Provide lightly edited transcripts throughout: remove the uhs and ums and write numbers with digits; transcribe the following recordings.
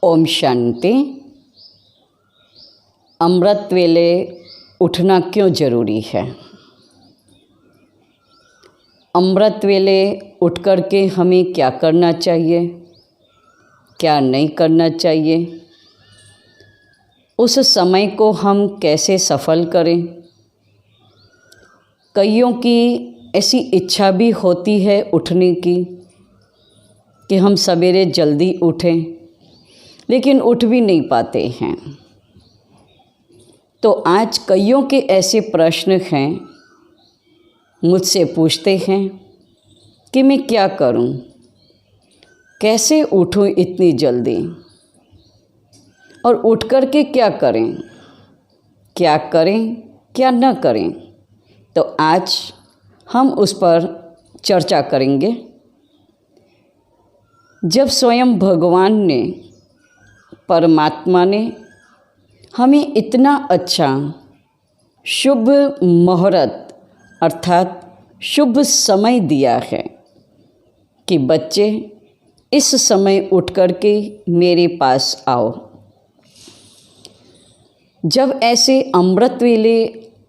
ओम शांति। अमृत वेले उठना क्यों ज़रूरी है? अमृत वेले उठ कर के हमें क्या करना चाहिए, क्या नहीं करना चाहिए, उस समय को हम कैसे सफल करें। कईयों की ऐसी इच्छा भी होती है उठने की कि हम सवेरे जल्दी उठें, लेकिन उठ भी नहीं पाते हैं। तो आज कईयों के ऐसे प्रश्न हैं, मुझसे पूछते हैं कि मैं क्या करूं, कैसे उठूं इतनी जल्दी और उठ कर के क्या करें क्या न करें। तो आज हम उस पर चर्चा करेंगे। जब स्वयं भगवान ने, परमात्मा ने हमें इतना अच्छा शुभ मुहूर्त अर्थात शुभ समय दिया है कि बच्चे इस समय उठ कर के मेरे पास आओ। जब ऐसे अमृत वेले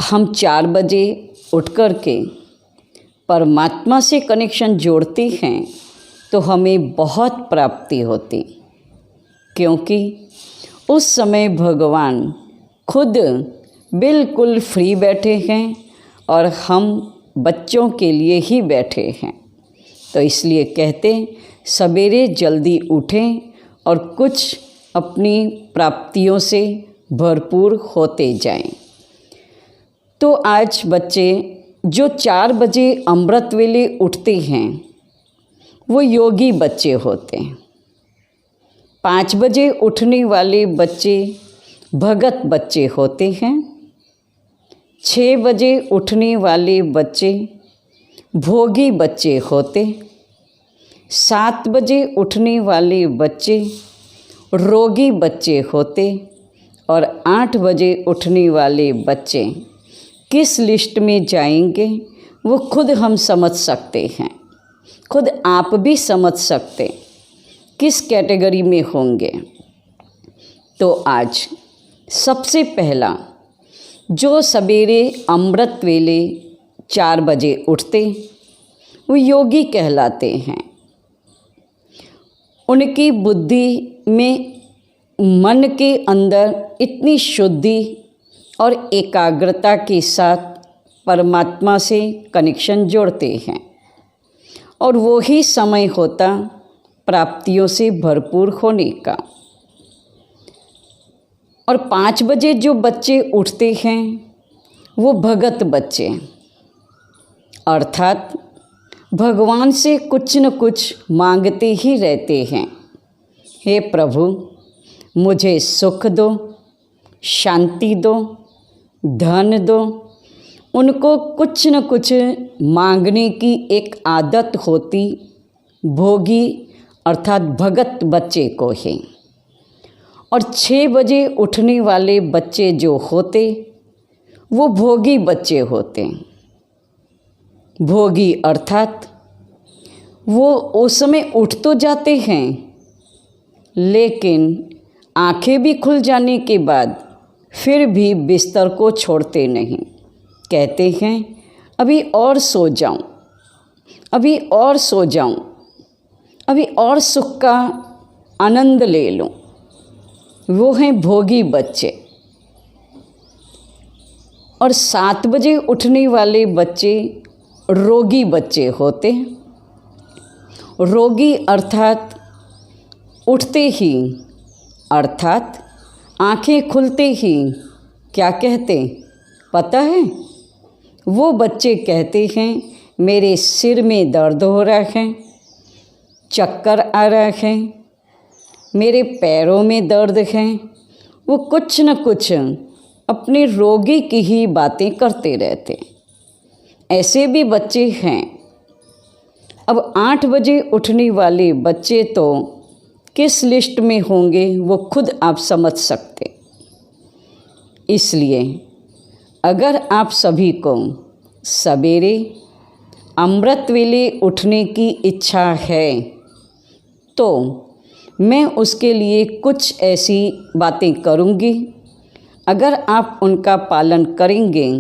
हम 4 बजे उठ कर के परमात्मा से कनेक्शन जोड़ते हैं तो हमें बहुत प्राप्ति होती, क्योंकि उस समय भगवान खुद बिल्कुल फ्री बैठे हैं और हम बच्चों के लिए ही बैठे हैं। तो इसलिए कहते सवेरे जल्दी उठें और कुछ अपनी प्राप्तियों से भरपूर होते जाएं। तो आज बच्चे जो 4 बजे अमृत वेले उठते हैं वो योगी बच्चे होते हैं। 5 बजे उठने वाले बच्चे भगत बच्चे होते हैं। 6 बजे उठने वाले बच्चे भोगी बच्चे होते। 7 बजे उठने वाले बच्चे रोगी बच्चे होते और 8 बजे उठने वाले बच्चे किस लिस्ट में जाएंगे वो खुद हम समझ सकते हैं, खुद आप भी समझ सकते किस कैटेगरी में होंगे। तो आज सबसे पहला जो सवेरे अमृत वेले 4 बजे उठते वो योगी कहलाते हैं। उनकी बुद्धि में, मन के अंदर इतनी शुद्धि और एकाग्रता के साथ परमात्मा से कनेक्शन जोड़ते हैं और वो ही समय होता प्राप्तियों से भरपूर होने का। और 5 बजे जो बच्चे उठते हैं वो भगत बच्चे, अर्थात भगवान से कुछ न कुछ मांगते ही रहते हैं। हे प्रभु, मुझे सुख दो, शांति दो, धन दो। उनको कुछ न कुछ मांगने की एक आदत होती भोगी अर्थात भगत बच्चे को है। और 6 बजे उठने वाले बच्चे जो होते वो भोगी बच्चे होते। भोगी अर्थात वो उस समय उठ तो जाते हैं, लेकिन आंखें भी खुल जाने के बाद फिर भी बिस्तर को छोड़ते नहीं। कहते हैं अभी और सो जाऊं, अभी और सो जाऊं, अभी और सुख का आनंद ले लूं। वो हैं भोगी बच्चे। और 7 बजे उठने वाले बच्चे रोगी बच्चे होते। रोगी अर्थात उठते ही अर्थात आंखें खुलते ही क्या कहते पता है? वो बच्चे कहते हैं मेरे सिर में दर्द हो रहा है, चक्कर आ रहा है, मेरे पैरों में दर्द है। वो कुछ न कुछ अपने रोगी की ही बातें करते रहते। ऐसे भी बच्चे हैं। अब 8 बजे उठने वाले बच्चे तो किस लिस्ट में होंगे वो खुद आप समझ सकते। इसलिए अगर आप सभी को सवेरे अमृत वेले उठने की इच्छा है तो मैं उसके लिए कुछ ऐसी बातें करूँगी। अगर आप उनका पालन करेंगे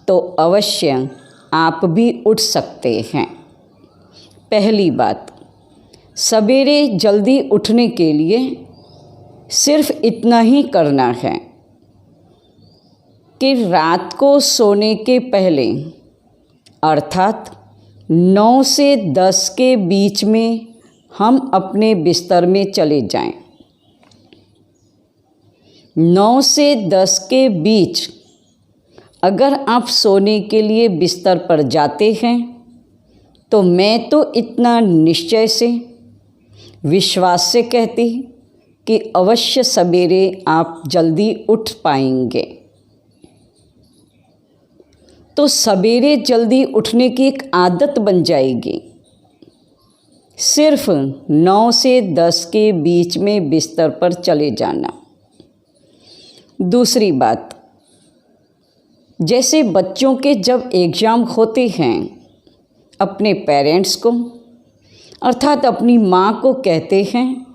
तो अवश्य आप भी उठ सकते हैं। पहली बात, सवेरे जल्दी उठने के लिए सिर्फ इतना ही करना है कि रात को सोने के पहले अर्थात 9 से 10 के बीच में हम अपने बिस्तर में चले जाएं। 9 से 10 के बीच अगर आप सोने के लिए बिस्तर पर जाते हैं तो मैं तो इतना निश्चय से, विश्वास से कहती कि अवश्य सवेरे आप जल्दी उठ पाएंगे। तो सवेरे जल्दी उठने की एक आदत बन जाएगी। सिर्फ 9 से 10 के बीच में बिस्तर पर चले जाना। दूसरी बात, जैसे बच्चों के जब एग्ज़ाम होते हैं, अपने पेरेंट्स को अर्थात अपनी माँ को कहते हैं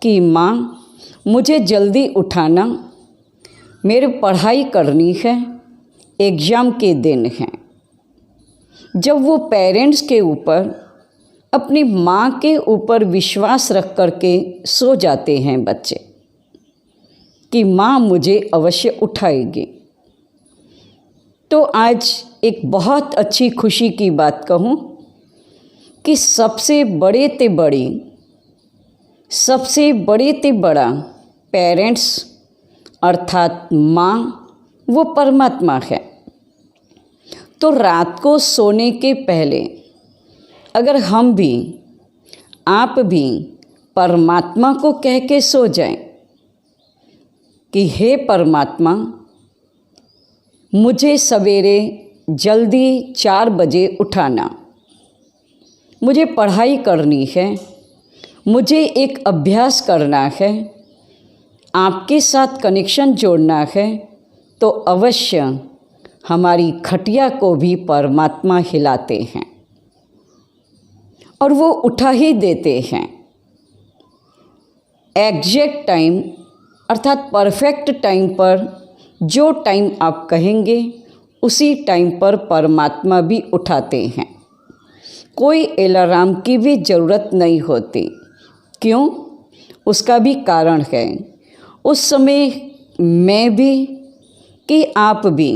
कि माँ मुझे जल्दी उठाना, मेरे पढ़ाई करनी है, एग्ज़ाम के दिन हैं। जब वो पेरेंट्स के ऊपर, अपनी माँ के ऊपर विश्वास रख कर के सो जाते हैं बच्चे कि माँ मुझे अवश्य उठाएगी, तो आज एक बहुत अच्छी खुशी की बात कहूँ कि सबसे बड़े ते बड़ा पेरेंट्स अर्थात माँ वो परमात्मा है। तो रात को सोने के पहले अगर हम भी, आप भी परमात्मा को कह के सो जाएं कि हे परमात्मा, मुझे सवेरे जल्दी 4 बजे उठाना, मुझे पढ़ाई करनी है, मुझे एक अभ्यास करना है, आपके साथ कनेक्शन जोड़ना है, तो अवश्य हमारी खटिया को भी परमात्मा हिलाते हैं और वो उठा ही देते हैं। एग्जैक्ट टाइम अर्थात परफेक्ट टाइम पर, जो टाइम आप कहेंगे उसी टाइम पर परमात्मा भी उठाते हैं। कोई अलार्म की भी ज़रूरत नहीं होती। क्यों? उसका भी कारण है। उस समय मैं भी कि आप भी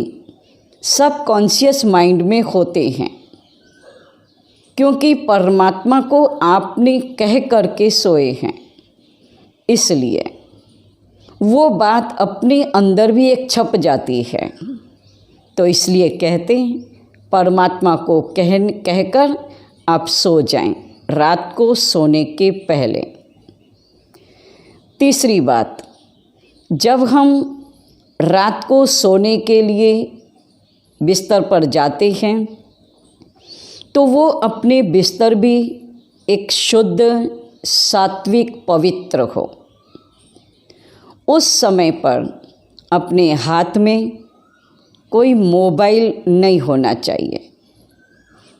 सब कॉन्शियस माइंड में होते हैं, क्योंकि परमात्मा को आपने कह करके सोए हैं। इसलिए वो बात अपने अंदर भी एक छप जाती है। तो इसलिए कहते हैं परमात्मा को कहकर आप सो जाएं रात को सोने के पहले। तीसरी बात, जब हम रात को सोने के लिए बिस्तर पर जाते हैं तो वो अपने बिस्तर भी एक शुद्ध, सात्विक, पवित्र हो। उस समय पर अपने हाथ में कोई मोबाइल नहीं होना चाहिए,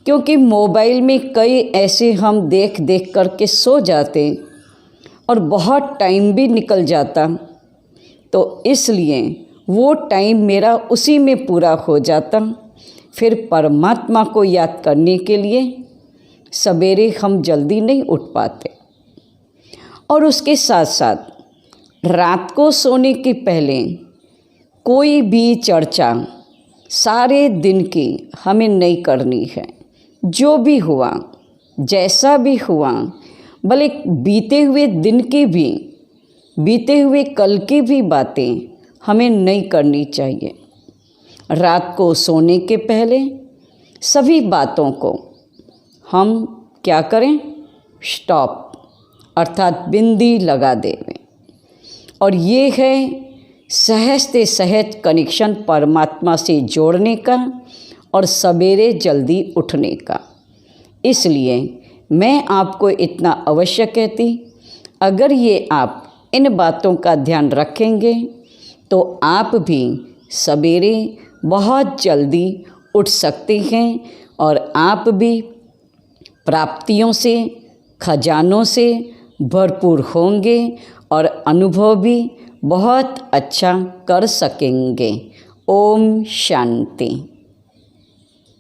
क्योंकि मोबाइल में कई ऐसे हम देख करके सो जाते और बहुत टाइम भी निकल जाता। तो इसलिए वो टाइम मेरा उसी में पूरा हो जाता। फिर परमात्मा को याद करने के लिए सवेरे हम जल्दी नहीं उठ पाते। और उसके साथ साथ रात को सोने के पहले कोई भी चर्चा सारे दिन की हमें नहीं करनी है। जो भी हुआ, जैसा भी हुआ, भले बीते हुए दिन की भी, बीते हुए कल की भी बातें हमें नहीं करनी चाहिए। रात को सोने के पहले सभी बातों को हम क्या करें? स्टॉप अर्थात बिंदी लगा दें। और ये है सहज से सहज कनेक्शन परमात्मा से जोड़ने का और सवेरे जल्दी उठने का। इसलिए मैं आपको इतना अवश्य कहती, अगर ये आप इन बातों का ध्यान रखेंगे तो आप भी सवेरे बहुत जल्दी उठ सकते हैं और आप भी प्राप्तियों से, खजानों से भरपूर होंगे और अनुभव भी बहुत अच्छा कर सकेंगे। ओम शांति।